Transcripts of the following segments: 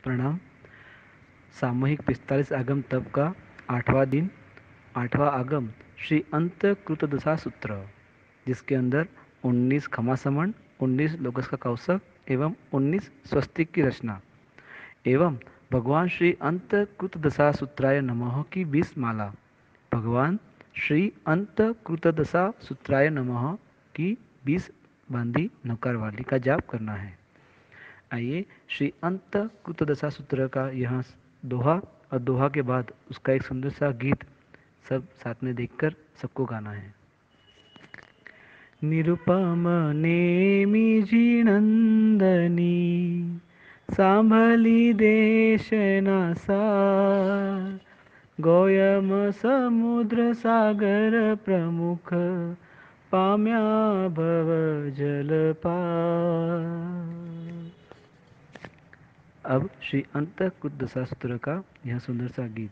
प्रणाम। सामूहिक 45 आगम तप का 8वां दिन, 8वां आगम श्री अंत कृत दशा सूत्र, जिसके अंदर 19 खमासमण, 19 लोकस का कौशक एवं 19 स्वस्तिक की रचना एवं भगवान श्री अंत कृत दशा सूत्राय नमः की 20 माला, भगवान श्री अंत कृत दशा सूत्राय नमः की 20 बांदी नौकार वाली का जाप करना है। आइए श्री अंत कृत दशा सूत्र का यहाँ दोहा और दोहा के बाद उसका एक सुंदर सा गीत सब साथ में देखकर सबको गाना है। निरुपम नेमी जी नंदनी, सांभली देश सार, गोयम समुद्र सागर प्रमुख, पाम्या भव जल पार। अब श्री अंत कृत दशा सूत्र का यह सुंदर सा गीत।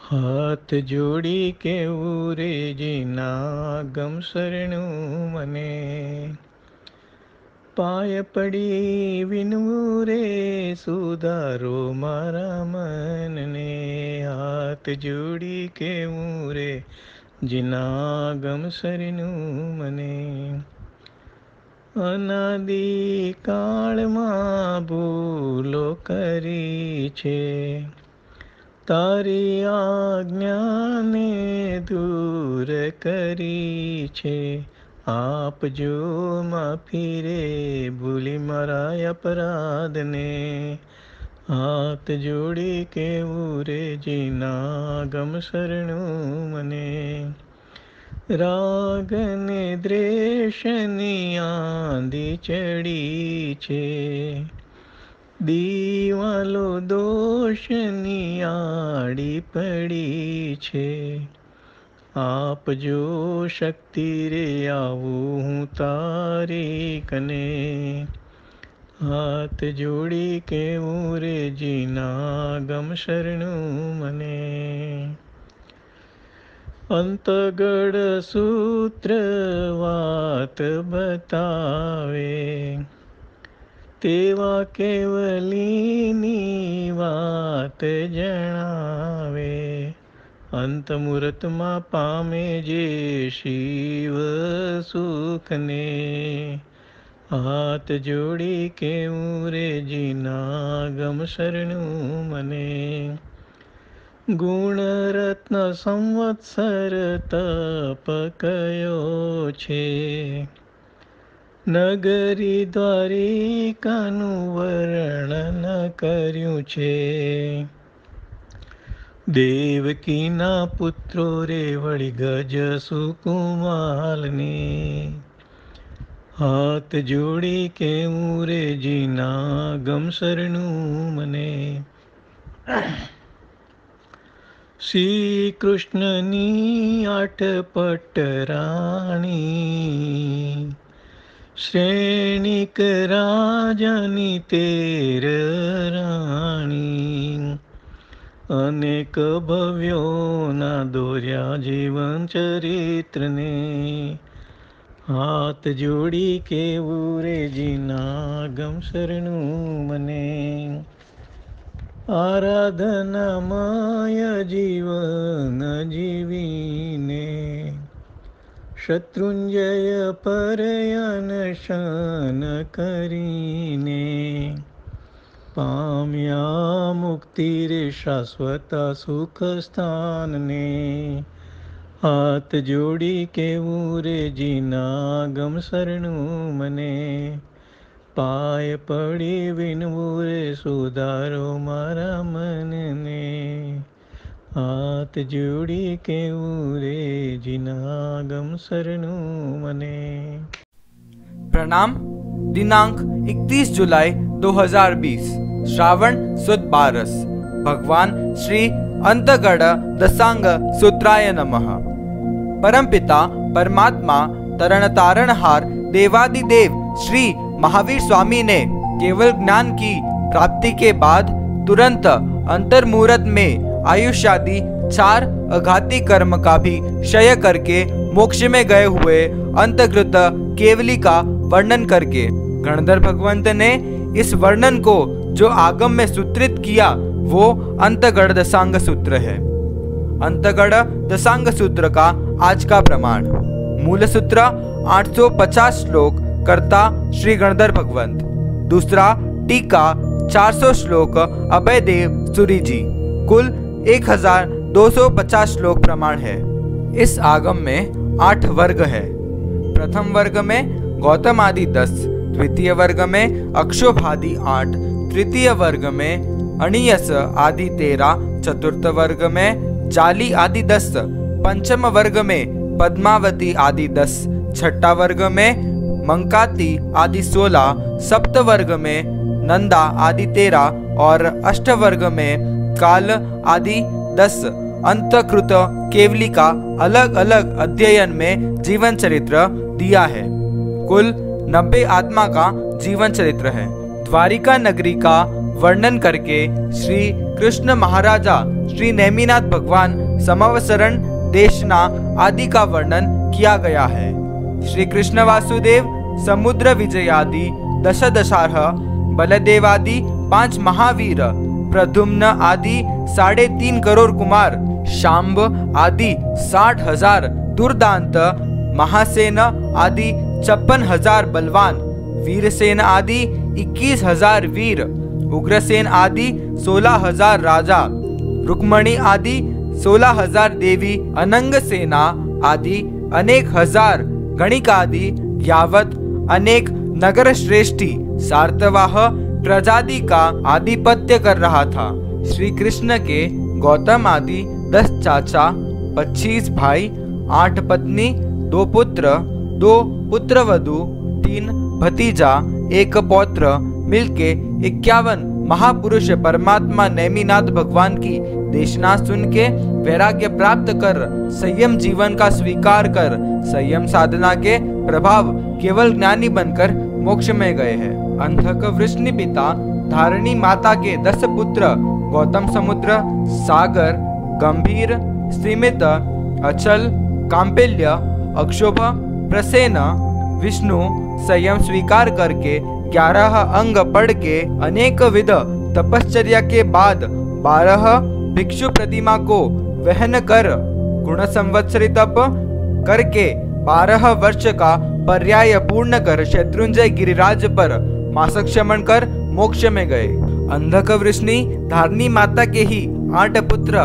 हाथ जोड़ी के उरे जीना गम शरणु मने, पाय पड़ी विनूरे सुधारो मारा मन ने। हाथ जोड़ी के उरे जीना गम शरणु मने, अनादि काल मां भूलो करी छे, तारी आज्ञा ने दूर करी छे। आप जो माफी रे भूली मारा अपराध ने, हाथ जोड़ी के उरे जीना गम शरणु मने। राग ने द्वेष नी आंधी चढ़ी छे, दीवालो दोषनी आड़ी पड़ी छे। आप जो शक्ति रे आऊं हूँ तारी कने, हाथ जोड़ी के उरे जीना गम शरणु मने। अंतगढ़ सूत्र वात बतावे, तेवा केवलीनी वात जणावे। अंत मुहूर्त में पामे जे शिव सुख ने, हाथ जोड़ी के उरे जीना गम शरणु मने। गुण रत्न संवत्सर तप कयो छे, नगरी द्वारिकानु वर्णन कर्યું છે। દેવકીના પુત્રો રે વળી ગજ સુકુમાલને, હાથ જોડી કેવું રે જીના ગમ શરણું મને। શ્રી કૃષ્ણની આઠ પટરાણી, श्रेणिक राजानी 13 राणी, अनेक भव्योना दोर्या जीवन चरित्र ने, हाथ जोड़ी के उरे जीना गम शरणु मने। आराधना माय जीवन जीवीने, शत्रुंजय परयन शन करीने, पाम्या मुक्ति रे शाश्वत सुख स्थान ने, हाथ जोड़ी के उरे जीना गम शरणु मने। पाय पड़ी विनवू रे सुधारो मारा मन ने, हाथ जोड़ी के उरे जीना गम शरणु मने। प्रणाम। दिनांक 31 जुलाई 2020, श्रावण सुद 12, भगवान श्री अंतगढ़ दशांग सूत्राय नमः। परमपिता परमात्मा तरण तारणहार देवादिदेव श्री महावीर स्वामी ने केवल ज्ञान की प्राप्ति के बाद तुरंत अंतर्मुहूर्त में आयुष्यादि 4 अघाती कर्म का भी क्षय करके मोक्ष में गए हुए अंतकृत केवली का वर्णन करके गणधर भगवंत ने इस वर्णन को जो आगम में सूत्रित किया वो अंतगढ़ दशांग सूत्र है। अंतगढ़ दशांग सूत्र का आज का प्रमाण। मूल सूत्र 850 श्लोक, कर्ता श्री गणधर भगवंत। दूसरा टीका 400 श्लोक, अभयदेव सूरी जी। कुल 1250 श्लोक प्रमाण है। इस आगम में 8 वर्ग है। प्रथम वर्ग में गौतम आदि 10, द्वितीय वर्ग में अक्षोभादि 8, तृतीय वर्ग में अणियस आदि 13, चतुर्थ वर्ग में जाली आदि 10, पंचम वर्ग में पद्मावती आदि 10, छठा वर्ग में मंकाती आदि 16, सप्त वर्ग में नंदा आदि 13 और अष्ट वर्ग में काल आदि 10 अंतकृत केवली का अलग अलग अध्ययन में जीवन चरित्र दिया है। कुल 90 आत्मा का जीवन चरित्र है। द्वारिका नगरी का वर्णन करके श्री कृष्ण महाराजा श्री नेमिनाथ भगवान समवसरण देशना आदि का वर्णन किया गया है। श्री कृष्ण वासुदेव समुद्र विजयादि दशदशार्ह, बलदेवादि 5 महावीर, प्रद्युम्न आदि 3.5 करोड़ कुमार, शाम्ब आदि 60,000, दुर्दांत महासेन आदि 56,000 बलवान, वीरसेन आदि 21,000 वीर, उग्रसेन आदि 16,000 राजा, रुक्मणी आदि 16,000 देवी, अनंग सेना आदि अनेक हजार, गणिकादि यावत अनेक नगर श्रेष्ठी, सार्तवाह प्रजादि का आधिपत्य कर रहा था। श्री कृष्ण के गौतम आदि 10 चाचा, 25 भाई, 8 पत्नी, 2 पुत्र, 2 पुत्रवधू, 3 भतीजा, 1 पौत्र, मिलके 51 महापुरुष परमात्मा नेमिनाथ भगवान की देशना सुन के वैराग्य प्राप्त कर संयम जीवन का स्वीकार कर संयम साधना के प्रभाव केवल ज्ञानी बनकर मोक्ष में गए हैं। अंधक वृष्णि पिता धारणी माता के 10 पुत्र गौतम, समुद्र, सागर, गंभीर, सीमित, अचल, कांपिल्य, अक्षोभ, प्रसेन, विष्णु संयम स्वीकार करके 11 अंग पढ़ के अनेक विध तपश्चर्या के बाद 12 भिक्षु प्रतिमा को वहन कर गुण संवत्सरी तप करके 12 वर्ष का पर्याय पूर्ण कर शत्रुंजय गिरिराज पर मासक क्षमण कर मोक्ष में गए। अंधक वृष्णि धारणी माता के ही 8 पुत्र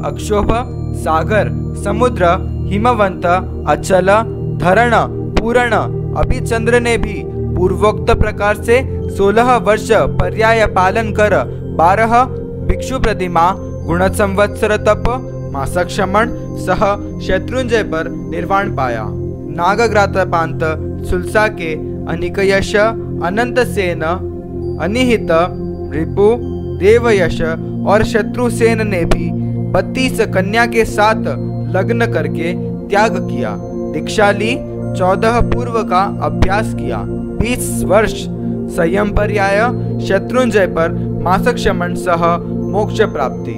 अक्षोभ, सागर, समुद्र, हिमवंत, अचल, धरण, पूरण, अभिचंद्र ने भी पूर्वोक्त प्रकार से 16 वर्ष पर्याय पालन कर 12 भिक्षु प्रतिमा, गुण संवत्सर तप, मासक क्षमण सह शत्रुंजय पर निर्वाण पाया। नागग्रातपांत सुलसा के अनिक यश, अनंत सेन, अनिहित, रिपु, देवयश और शत्रुसेन ने भी 32 कन्या के साथ लग्न करके त्याग किया। दीक्षा ली, 14 पूर्व का अभ्यास किया। 20 वर्ष संयम पर्याय शत्रुंजय पर मासक क्षमण सह मोक्ष प्राप्ति।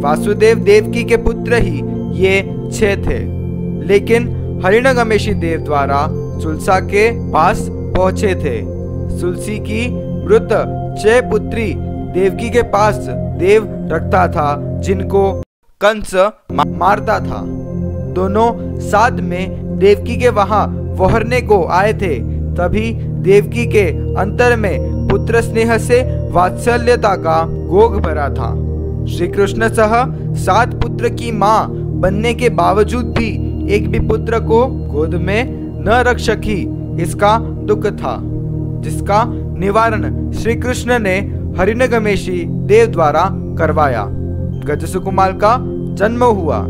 वासुदेव देवकी के पुत्र ही ये 6 थे, लेकिन हरिणगमेशी देव द्वारा सुलसा के पास पहुंचे थे। सुलसी की मृत 6 पुत्री देवकी के पास देव रखता था, जिनको कंस मारता था। दोनों साथ में देवकी के वहां वहरने को आए थे। तभी देवकी के अंतर में पुत्र स्नेह से वात्सल्यता का गोग भरा था। श्री कृष्ण सह 7 पुत्र की मां बनने के बावजूद भी एक भी पुत्र को गोद में न रख सकी, इसका दुख था, जिसका निवारण श्री कृष्ण ने हरिणगमेशी देव द्वारा करवाया। गज सुकुमार का जन्म हुआ।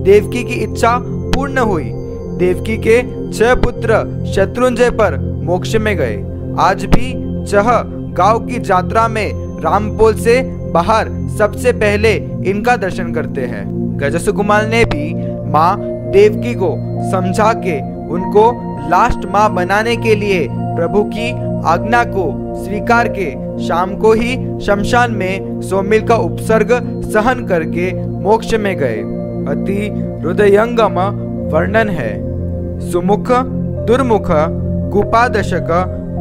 देवकी की इच्छा पूर्ण हुई। देवकी के 6 पुत्र शत्रुंजय पर मोक्ष में गए। आज भी चह गांव की यात्रा में रामपोल से बाहर सबसे पहले इनका दर्शन करते हैं। गज सुकुमार ने भी माँ देवकी को समझा के उनको लास्ट माँ बनाने के लिए प्रभु की आज्ञा को स्वीकार के शाम को ही शमशान में 100 मील का उपसर्ग सहन करके मोक्ष में गए। अति हृदयंगम वर्णन है। सुमुख, दुर्मुख, कुपादशक,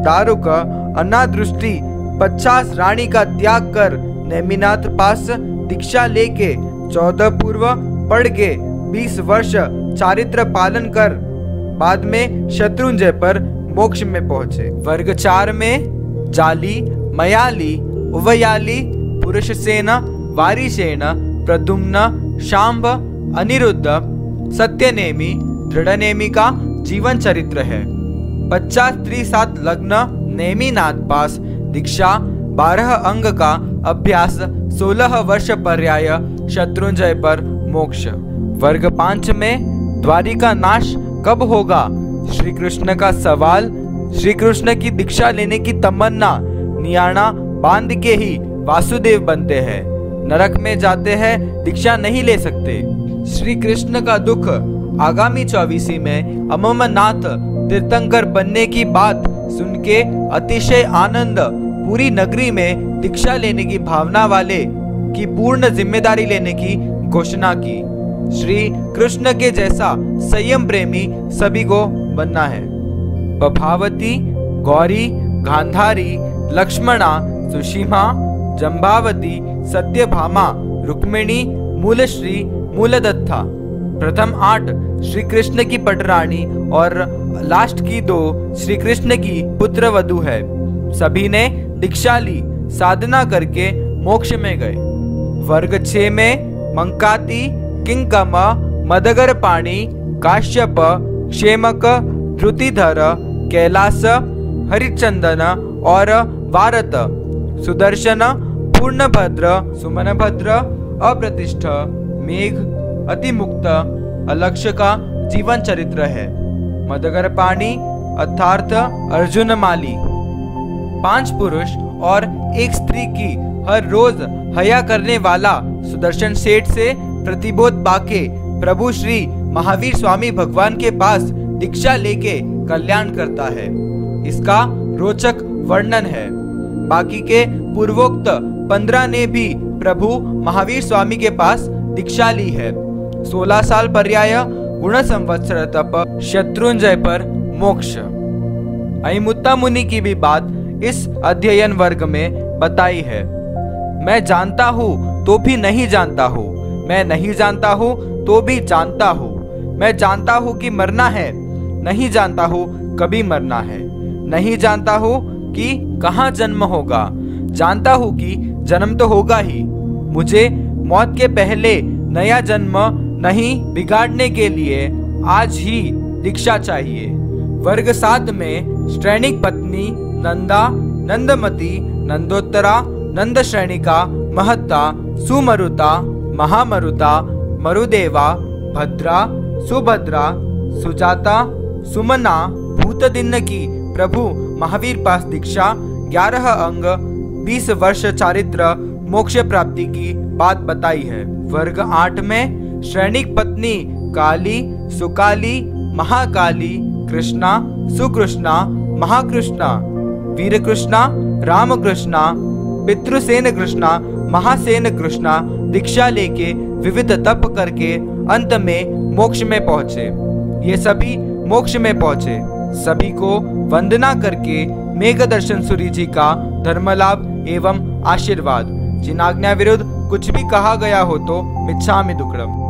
दारुक अनादृष्टि 50 रानी का त्याग कर नेमिनाथ पास दीक्षा लेके 14 पूर्व पढ़ के 20 वर्ष चारित्र पालन कर बाद में शत्रुंजय पर मोक्ष में पहुंचे। वर्ग 4 में जाली, मयाली, उवयाली, पुरुषसेन, वारिसेन, प्रद्युम्न, शांब, अनिरुद्ध, सत्यनेमी, दृढ़नेमी का जीवन चरित्र है। 50 स्त्री 7 लग्न नेमिनाथ पास दीक्षा, 12 अंग का अभ्यास, 16 वर्ष पर्याय शत्रुंजय पर मोक्ष। वर्ग 5 में द्वारिका नाश कब होगा श्री कृष्ण का सवाल, श्री कृष्ण की दीक्षा लेने की तमन्ना नियाणा बांध के ही वासुदेव बनते हैं, नरक में जाते हैं, दीक्षा नहीं ले सकते। श्री कृष्ण का दुख आगामी 24 में अमरनाथ तीर्थंकर बनने की बात सुन के अतिशय आनंद पूरी नगरी में दीक्षा लेने की भावना वाले की पूर्ण जिम्मेदारी लेने की घोषणा की। श्री कृष्ण के जैसा संयम प्रेमी सभी को बनना है। प्रभावती, गौरी, गांधारी, लक्ष्मणा, सुशीमा, जंबावती, सत्यभामा, रुक्मिणी, मूलश्री, मूलदत्ता, प्रथम 8 श्री कृष्ण की पटरानी और लास्ट की 2 श्री कृष्ण की पुत्र वधु है। सभी ने दीक्षा ली, साधना करके मोक्ष में गए। वर्ग 6 में मंकाती, किंकम, मदगर पाणी, काश्यप, क्षेमक, ध्रुतिधर, कैलास, हरिचंदन और वारत, सुदर्शन, पूर्णभद्र, सुमनभद्र, अप्रतिष्ठ, मेघ, अतिमुक्त, अलक्ष्य का जीवन चरित्र है। मदगर पाणी अर्थात अर्जुन माली। 5 पुरुष और 1 स्त्री की हर रोज हया करने वाला सुदर्शन सेठ से प्रतिबोध पाके प्रभु श्री महावीर स्वामी भगवान के पास दीक्षा लेके कल्याण करता है। इसका रोचक वर्णन है। बाकी के पूर्वोक्त 15 ने भी प्रभु महावीर स्वामी के पास दीक्षा ली है। 16 साल पर्याय गुण संवत्सर तप शत्रुंजय पर मोक्ष। अहिमुत्ता मुनि की भी बात इस अध्ययन वर्ग में बताई है। मैं जानता हूँ तो भी नहीं जानता हूँ, मैं नहीं जानता हूँ तो भी जानता हूँ, मैं जानता हूँ कि मरना है, नहीं जानता हूँ कभी मरना है, नहीं जानता हूँ कि कहाँ जन्म होगा, जानता हूँ कि जन्म तो होगा ही। मुझे मौत के पहले नया जन्म नहीं बिगाड़ने के लिए आज ही दीक्षा चाहिए। वर्ग 7 में श्रेणिक पत्नी नंदा, नंदमती, नंदोत्तरा, नंद श्रेणिका, महत्ता, सुमरुता, महामरुता, मरुदेवा, भद्रा, सुभद्रा, सुजाता, सुमना, भूतदिन्न की प्रभु महावीर पास दीक्षा, 11 अंग, 20 वर्ष चारित्र मोक्ष प्राप्ति की बात बताई है। वर्ग 8 में श्रेणिक पत्नी काली, सुकाली, महाकाली, कृष्णा, सुकृष्णा, महाकृष्णा, वीर कृष्णा, राम कृष्णा, पितृसेन कृष्णा, महासेन कृष्णा दीक्षा लेके विविध तप करके अंत में मोक्ष में पहुंचे। ये सभी मोक्ष में पहुंचे। सभी को वंदना करके मेघदर्शन सूरी जी का धर्मलाभ एवं आशीर्वाद। जिन आज्ञा विरुद्ध कुछ भी कहा गया हो तो मिच्छामि दुक्कडम।